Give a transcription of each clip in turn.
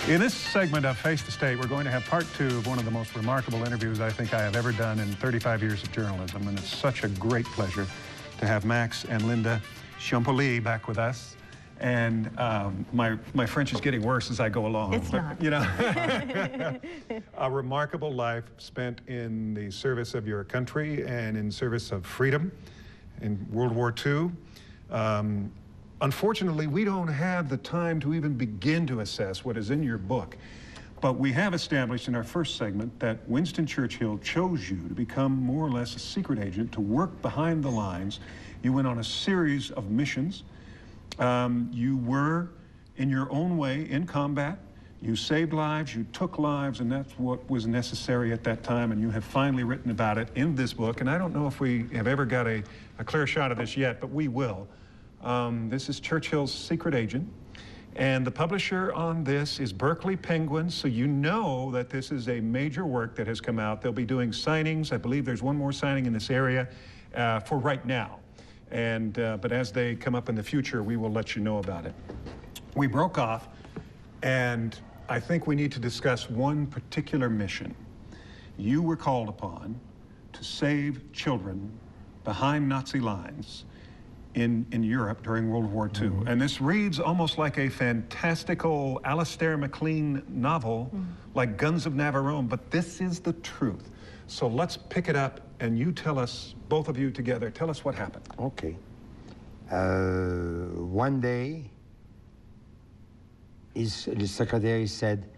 In this segment of Face the State, we're going to have part 2 of one of the most remarkable interviews I think I have ever done in 35 years of journalism, and it's such a great pleasure to have Max and Linda Ciampoli back with us. And my French is getting worse as I go along. It's not. You know, a remarkable life spent in the service of your country and in service of freedom in World War II. Unfortunately, we don't have the time to even begin to assess what is in your book. But we have established in our first segment that Winston Churchill chose you to become more or less a secret agent to work behind the lines. You went on a series of missions. You were, in your own way, in combat. You saved lives, you took lives, and that's what was necessary at that time, and you have finally written about it in this book. And I don't know if we have ever got a clear shot of this yet, but we will. This is Churchill's Secret Agent, and the publisher on this is Berkeley Penguin, so you know that this is a major work that has come out. They'll be doing signings. I believe there's one more signing in this area for right now. And, but as they come up in the future, we will let you know about it. We broke off, and I think we need to discuss one particular mission. You were called upon to save children behind Nazi lines in Europe during World War II. Mm-hmm. And this reads almost like a fantastical Alistair MacLean novel, like Guns of Navarone, but this is the truth. So let's pick it up, and you tell us, both of you together, tell us what happened. Okay. One day, the secretary said,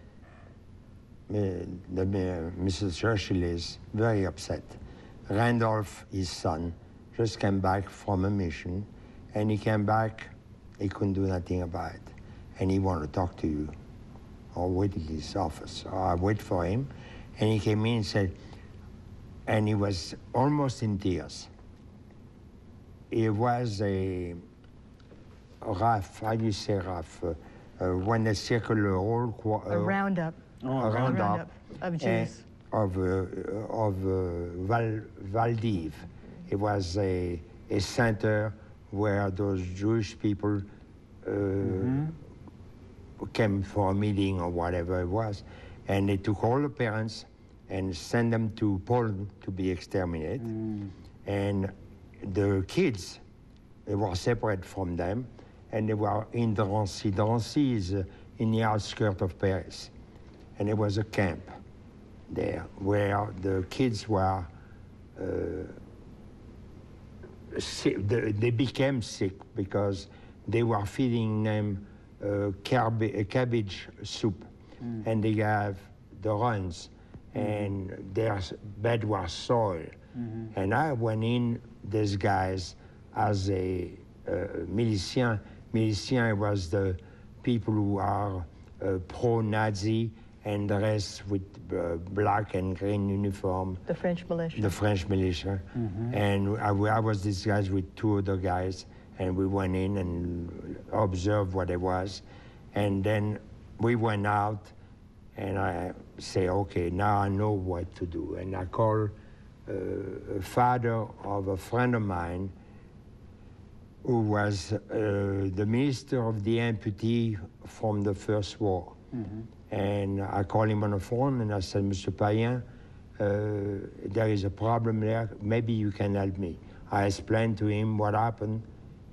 Mrs. Churchill is very upset. Randolph, his son, just came back from a mission, and he came back, he couldn't do nothing about it, and he wanted to talk to you. I'll wait at his office. I wait for him, and he came in and said, and he was almost in tears. It was a RAF, how do you say RAF? When they circle the whole... a roundup. A roundup of Jews. Of Valdiv. It was a center where those Jewish people came for a meeting or whatever it was. And they took all the parents and sent them to Poland to be exterminated. And the kids, they were separate from them, and they were in Drancy. Drancy is in the outskirts of Paris. And there was a camp there where the kids were sick. They became sick because they were feeding them cabbage soup, and they have the runs, and their bed was soiled. And I went in disguised as a milicien. Milicien was the people who are pro-Nazi and dressed with black and green uniform. The French militia. The French militia. And I was disguised with 2 other guys, and we went in and observed what it was. And then we went out, and I say, okay, now I know what to do. And I called a father of a friend of mine who was the minister of the amputee from the First War. And I called him on the phone, and I said, Mr. Payen, there is a problem there. Maybe you can help me. I explained to him what happened,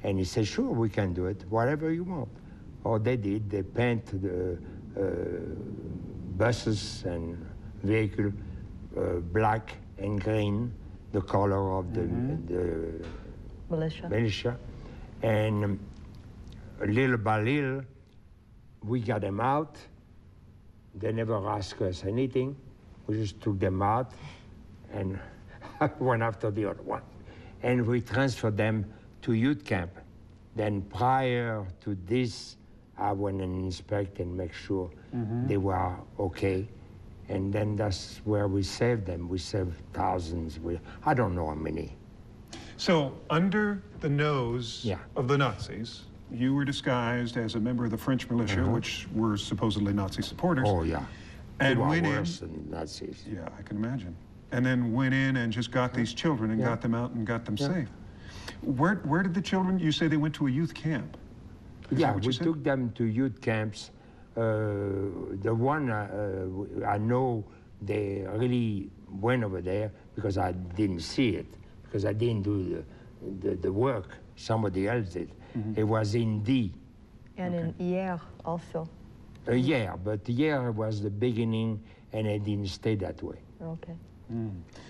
and he said, sure, we can do it, whatever you want. Oh, they did. They painted the buses and vehicles black and green, the color of the militia. And little by little, we got them out. They never asked us anything. We just took them out and one after the other one. And we transferred them to youth camp. Then prior to this, I went and inspect and make sure they were okay. And then that's where we saved them. We saved thousands. I don't know how many. So under the nose of the Nazis, you were disguised as a member of the French militia, which were supposedly Nazi supporters. Oh, yeah. And they were went worse in, than Nazis. Yeah, I can imagine. And then went in and just got these children and got them out and got them safe. Where did the children, you say they went to a youth camp? Yeah, we took them to youth camps. The one I know they really went over there because I didn't see it, because I didn't do the work. Somebody else did. It was in D. And in Hier also. Yeah, but Hier was the beginning, and it didn't stay that way. Okay.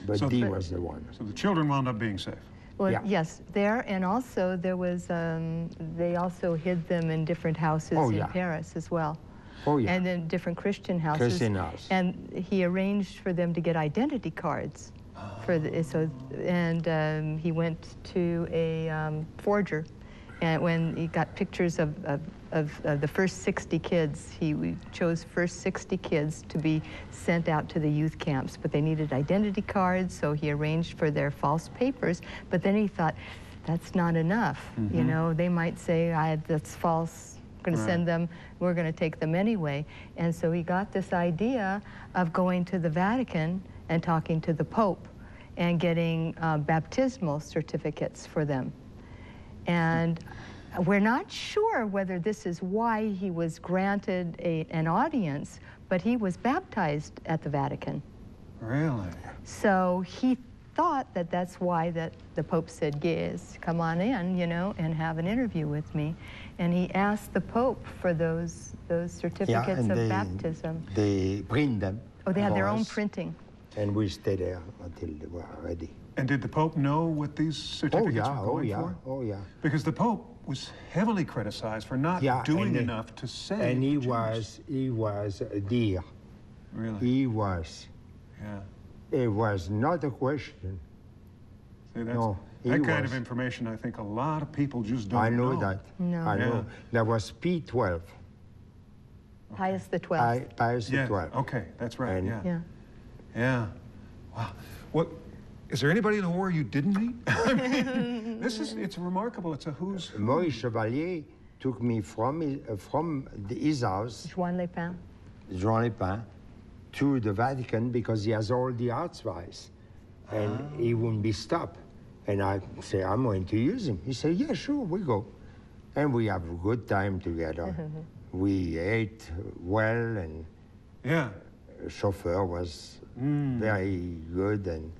But So D was the one. So the children wound up being safe. Well, Yeah. yes, there, and also there was, they also hid them in different houses Oh, in yeah. Paris as well. Oh, yeah. And in different Christian houses. Christian house. And he arranged for them to get identity cards. For the, so, and he went to a forger, and when he got pictures of the first 60 kids, we chose first 60 kids to be sent out to the youth camps, but they needed identity cards, so he arranged for their false papers, but then he thought, that's not enough. You know, they might say, that's false, I'm going to send them, we're going to take them anyway. And so he got this idea of going to the Vatican and talking to the Pope and getting baptismal certificates for them. And we're not sure whether this is why he was granted an audience, but he was baptized at the Vatican. Really? So he thought that that's why that the Pope said, yes, come on in, you know, and have an interview with me. And he asked the Pope for those certificates of baptism. They print them. Oh, they had their own us, printing. And we stayed there until they were ready. And did the Pope know what these certificates were going for? Oh, yeah. Because the Pope was heavily criticized for not doing enough to save And he Jews. was a dear. Really? He was. Yeah. It was not a question. See, that's, No, he that kind was. of information, I think a lot of people just don't I know that. No. I know. Yeah. That was P12. Pius the 12th. Pius Yeah. 12. Okay, that's right. And- Yeah. Yeah. Yeah. Wow. What? Is there anybody in the war you didn't meet? I mean, it's remarkable. It's a who's who. Maurice Chevalier took me from his house, Juan-les-Pins. Juan-les-Pins, to the Vatican because he has all the archvice. And he wouldn't be stopped. And I say, I'm going to use him. He said, yeah, sure, we go. And we have a good time together. We ate well, and Yeah. the chauffeur was very good, and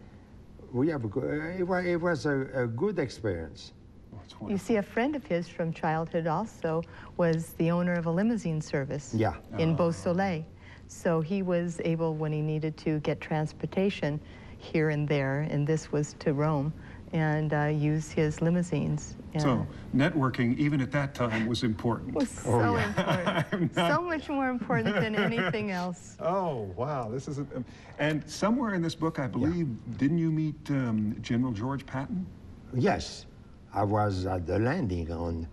we have it was a good experience. Oh, it's You wonderful. see, a friend of his from childhood also was the owner of a limousine service Yeah. in Beausoleil. So he was able, when he needed to get transportation here and there, and this was to Rome, and use his limousines. And So networking, even at that time, was important. it was so important. So much more important than anything else. Oh, wow. This is and somewhere in this book, I believe, didn't you meet General George Patton? Yes, I was at the landing on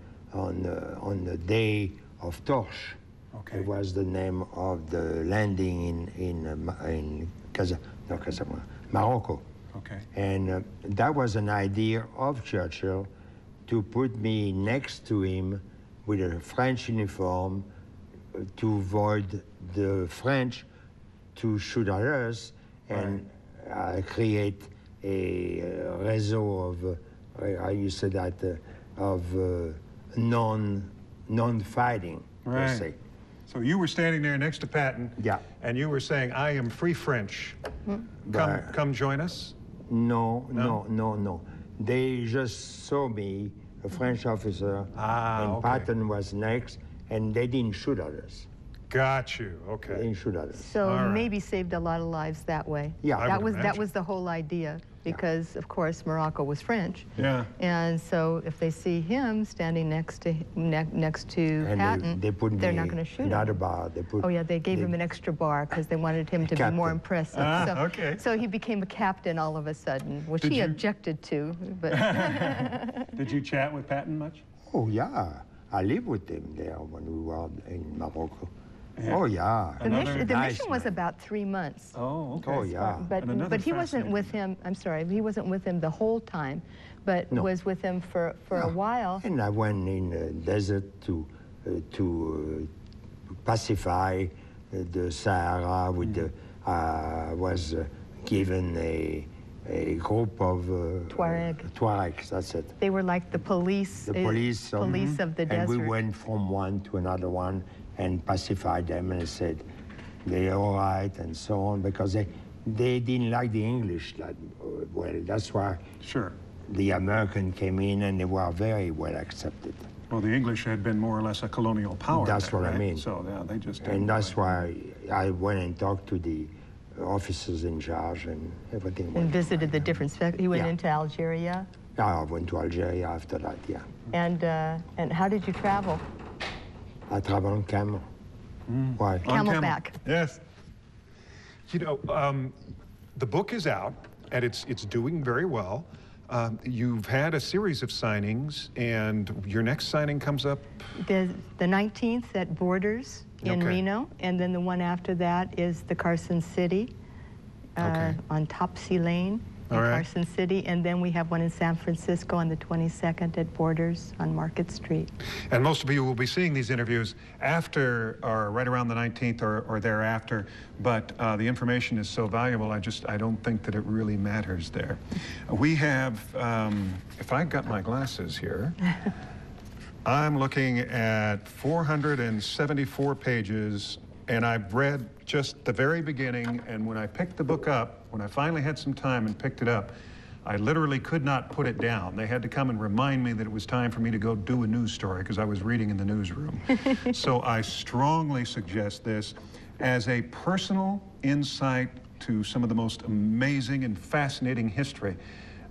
the day of Torche. Okay. It was the name of the landing in Morocco. Okay. And that was an idea of Churchill to put me next to him with a French uniform to avoid the French to shoot at us and create a réseau of, how you say that, of non-fighting, per Right. se. So you were standing there next to Patton. Yeah. And you were saying, I am free French. Come join us. No. They just saw me, a French officer, and okay. Patton was next, and they didn't shoot at us. Got you. They Okay. didn't shoot at us. So All right. maybe saved a lot of lives that way. Yeah. I that would was imagine. the whole idea, because of course Morocco was French. Yeah. And so if they see him standing next to And Patton, they put they're me not going to shoot another him. bar. Oh yeah, they gave him an extra bar because they wanted him to be more Captain. impressive. Okay. So he became a captain all of a sudden, which Did he you- objected to. But Did you chat with Patton much? Oh, yeah. I lived with them there when we were in Morocco. Yeah. Oh, yeah. the mission Nice was man. about 3 months. Oh, okay. Oh, yeah. But And another he wasn't fascinating- with him. I'm sorry, he wasn't with him the whole time, but No. was with him for a while. And I went in the desert to pacify the Sahara with the, was given a group of Tuaregs, that's it. They were like the police, police of the desert. And we went from one to another one and pacified them and said they're all right and so on, because they didn't like the English that well. That's why the American came in and they were very well accepted. Well, the English had been more or less a colonial power. That's what I mean. So yeah, they just and that's why I went and talked to the officers in charge and everything. And visited the different He went into Algeria? Yeah, I went to Algeria after that, yeah. And how did you travel? I traveled on camel. Why? Camelback. Yes. You know, the book is out, and it's doing very well. You've had a series of signings, and your next signing comes up? The 19th at Borders in Reno, and then the one after that is the Carson City on Topsy Lane in Carson City, and then we have one in San Francisco on the 22nd at Borders on Market Street. And most of you will be seeing these interviews after or right around the 19th or thereafter, but the information is so valuable, I don't think that it really matters there. We have, if I got my glasses here, I'm looking at 474 pages, and I've read just the very beginning, and when I picked the book up, when I finally had some time and picked it up, I literally could not put it down. They had to come and remind me that it was time for me to go do a news story because I was reading in the newsroom. So I strongly suggest this as a personal insight to some of the most amazing and fascinating history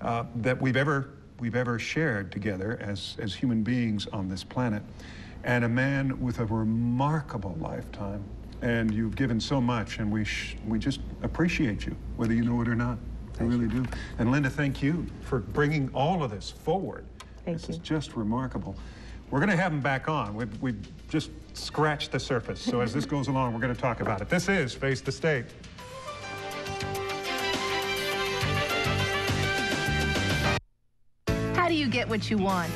that we've ever shared together as human beings on this planet. And a man with a remarkable lifetime. And you've given so much, and we just appreciate you, whether you know it or not. I really do. And Linda, thank you for bringing all of this forward. This is just remarkable. We're going to have him back on. We've just scratched the surface. So as this goes along, we're going to talk about it. This is Face the State. How do you get what you want?